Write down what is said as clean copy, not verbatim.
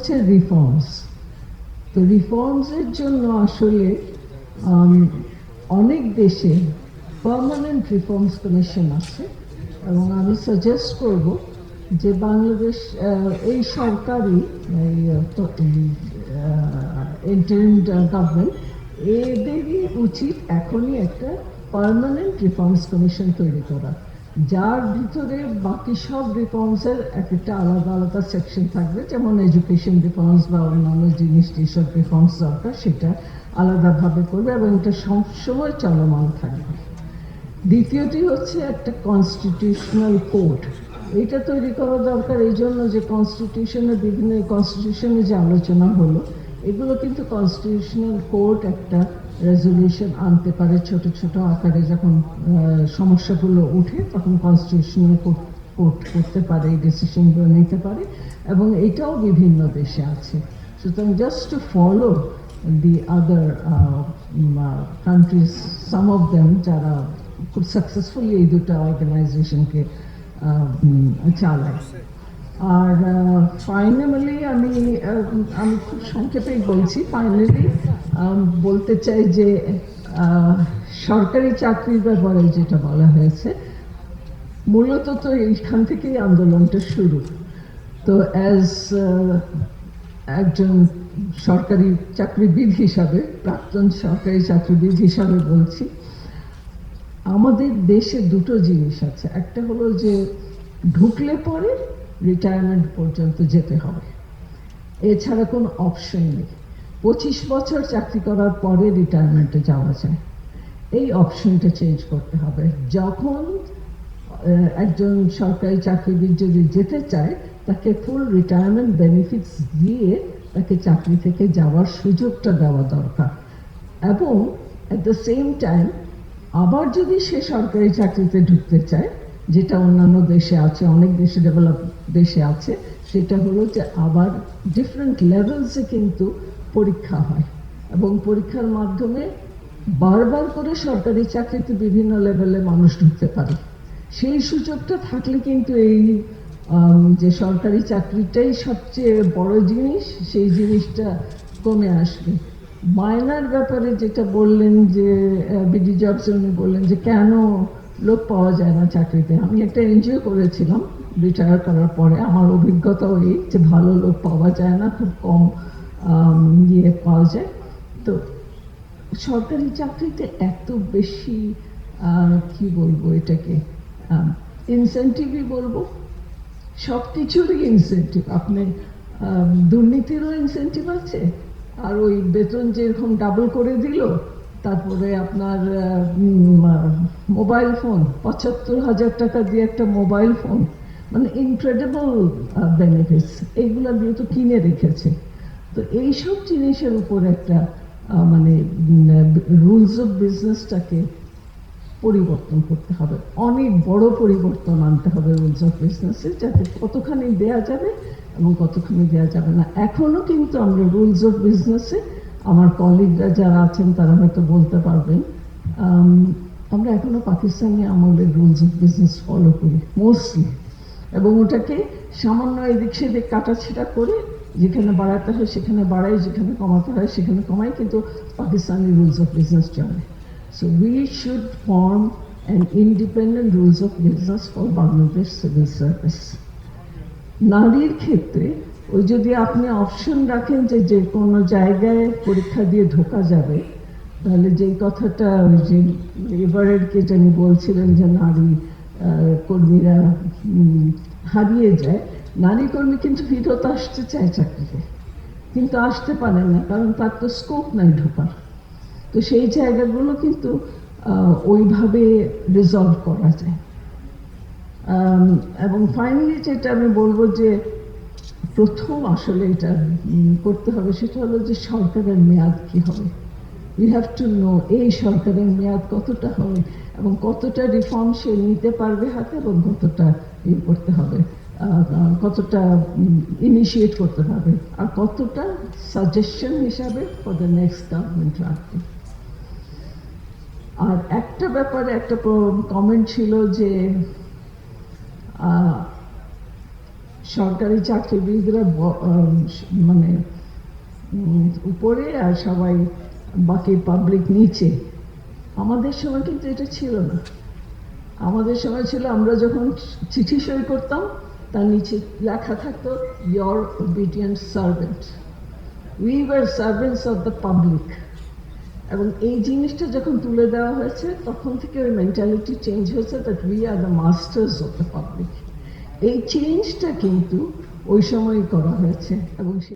হচ্ছে রিফর্মস। তো রিফর্মসের জন্য আসলে অনেক দেশে পার্মানেন্ট রিফর্মস কমিশন আছে, এবং আমি সাজেস্ট করব যে বাংলাদেশ এই সরকারি ইন্টারিম গভর্নমেন্ট এদেরই উচিত এখনই একটা পার্মানেন্ট রিফর্মস কমিশন তৈরি করা, যার ভিতরে বাকি সব রিফর্মসের একটা আলাদা আলাদা সেকশন থাকবে, যেমন এডুকেশন রিফর্মস বা অন্যান্য জিনিস যেসব রিফর্মস দরকার সেটা আলাদাভাবে করবে এবং এটা সবসময় চলমান থাকবে। দ্বিতীয়টি হচ্ছে একটা কনস্টিটিউশনাল কোড, এটা তৈরি করা দরকার এই জন্য যে কনস্টিটিউশনের বিভিন্ন কনস্টিটিউশনে যে আলোচনা হলো এগুলো কিন্তু কনস্টিটিউশনাল কোড একটা রেজলিউশন আনতে পারে, ছোট ছোট আকারে যখন সমস্যাগুলো উঠে তখন কনস্টিটিউশনাল কোড করতে পারে, এই ডিসিশনগুলো নিতে পারে, এবং এটাও বিভিন্ন দেশে আছে। সুতরাং just to follow the other countries, some of them যারা খুব সাকসেসফুলি এই দুটো অর্গানাইজেশনকে চালায়। আর ফাইনালি আমি খুব সংক্ষেপেই বলছি, ফাইনালি বলতে চাই যে সরকারি চাকরির ব্যাপারে যেটা বলা হয়েছে মূলত তো এইখান থেকেই আন্দোলনটা শুরু। তো অ্যাজ একজন সরকারি চাকরিবিদ হিসাবে, প্রাক্তন সরকারি চাকরিবিদ হিসাবে বলছি, আমাদের দেশে দুটো জিনিস আছে। একটা হলো যে ঢুকলে পরে রিটায়ারমেন্ট পর্যন্ত যেতে হবে, এছাড়া কোনো অপশন নেই। 25 বছর চাকরি করার পরে রিটায়ারমেন্টে যাওয়া যায়, এই অপশনটা চেঞ্জ করতে হবে। যখন একজন সরকারি চাকরিবিদ যদি যেতে চায় তাকে ফুল রিটায়ারমেন্ট বেনিফিটস দিয়ে তাকে চাকরি থেকে যাওয়ার সুযোগটা দেওয়া দরকার, এবং অ্যাট দ্য সেম টাইম আবার যদি সে সরকারি চাকরিতে ঢুকতে চায়, যেটা অন্যান্য দেশে আছে, অনেক দেশে ডেভেলপ দেশে আছে, সেটা হলো যে আবার ডিফারেন্ট লেভেলসে কিন্তু পরীক্ষা হয়, এবং পরীক্ষার মাধ্যমে বারবার করে সরকারি চাকরিতে বিভিন্ন লেভেলে মানুষ ঢুকতে পারে। সেই সুযোগটা থাকলে কিন্তু এই যে সরকারি চাকরিটাই সবচেয়ে বড় জিনিস, সেই জিনিসটা কমে আসবে। মাইনার ব্যাপারে যেটা বললেন যে বিডি জবস, উনি বললেন যে কেন লোক পাওয়া যায় না চাকরিতে। আমি একটা এনজিও করেছিলাম রিটায়ার করার পরে, আমার অভিজ্ঞতাও এই যে ভালো লোক পাওয়া যায় না, খুব কম পাওয়া যায়। তো সরকারি চাকরিতে এত বেশি কি বলবো এটাকে, ইনসেন্টিভই বলবো, সব কিছুরই ইনসেন্টিভ। আপনি দুর্নীতিরও ইনসেন্টিভ আছে, আর ওই বেতন যেরকম ডাবল করে দিল, তারপরে আপনার মোবাইল ফোন 75,000 টাকা দিয়ে একটা মোবাইল ফোন, মানে ইনক্রেডিবল বেনিফিটস, এইগুলো দিয়ে তো কিনে রেখেছে। তো এইসব জিনিসের উপর একটা মানে রুলস অফ বিজনেসটাকে পরিবর্তন করতে হবে, অনেক বড় পরিবর্তন আনতে হবে রুলস অফ বিজনেসে, যাতে কতখানি দেয়া যাবে এবং কতখানি দেওয়া যাবে না। এখনো কিন্তু আমরা রুলস অফ বিজনেসে, আমার কলিগরা যারা আছেন তারা হয়তো বলতে পারবেন, আমরা এখনো পাকিস্তানি আমলের রুলস অফ বিজনেস ফলো করি মোস্টলি, এবং ওটাকে সামান্য এদিক সেদিক কাটাছেঁটা করে যেখানে বাড়াতে হয় সেখানে বাড়াই, যেখানে কমাতে হয় সেখানে কমাই, কিন্তু পাকিস্তানি রুলস অফ বিজনেস চলে। So we should form an independent rules of business for Bangladesh civil service. নারীর ক্ষেত্রে ওই যদি আপনি অপশন রাখেন যে যে কোনো জায়গায় পরীক্ষা দিয়ে ঢোকা যাবে, তাহলে যেই কথাটা ওই যে এবারের কে জানি বলছিলেন যে নারী কর্মীরা হারিয়ে যায়, নারী কর্মী কিন্তু ফিরত আসতে চায় চাকরিতে, কিন্তু আসতে পারে না, কারণ তার তো স্কোপ নাই ঢোকার। তো সেই জায়গাগুলো কিন্তু ওইভাবে রিজলভ করা যায়। এবং ফাইনালি যেটা আমি বলবো যে প্রথম আসলে এটা করতে হবে সেটা হলো যে সরকারের মেয়াদ কি হবে। ইউ হ্যাভ টু নো এই সরকারের মেয়াদ কতটা হবে এবং কতটা রিফর্ম সে নিতে পারবে হাতে, এবং কতটা করতে হবে, কতটা ইনিশিয়েট করতে পারবে, আর কতটা সাজেশন হিসাবে ফর দ্য নেক্সট গভর্নমেন্ট রাখবে। আর একটা ব্যাপারে একটা কমেন্ট ছিল যে সরকারি চাকরিজীবীরা মানে উপরে আর সবাই বাকি পাবলিক নিচে। আমাদের সময় কিন্তু এটা ছিল না। আমাদের সময় ছিল আমরা যখন চিঠি সই করতাম তার নিচে লেখা থাকতো your obedient servant, we were servants of the public. এবং এই জিনিসটা যখন তুলে দেওয়া হয়েছে তখন থেকে ওই মেন্টালিটি চেঞ্জ হয়েছে that we are the masters of the public. এই চেঞ্জটা কিন্তু ওই সময়ই করা হয়েছে এবং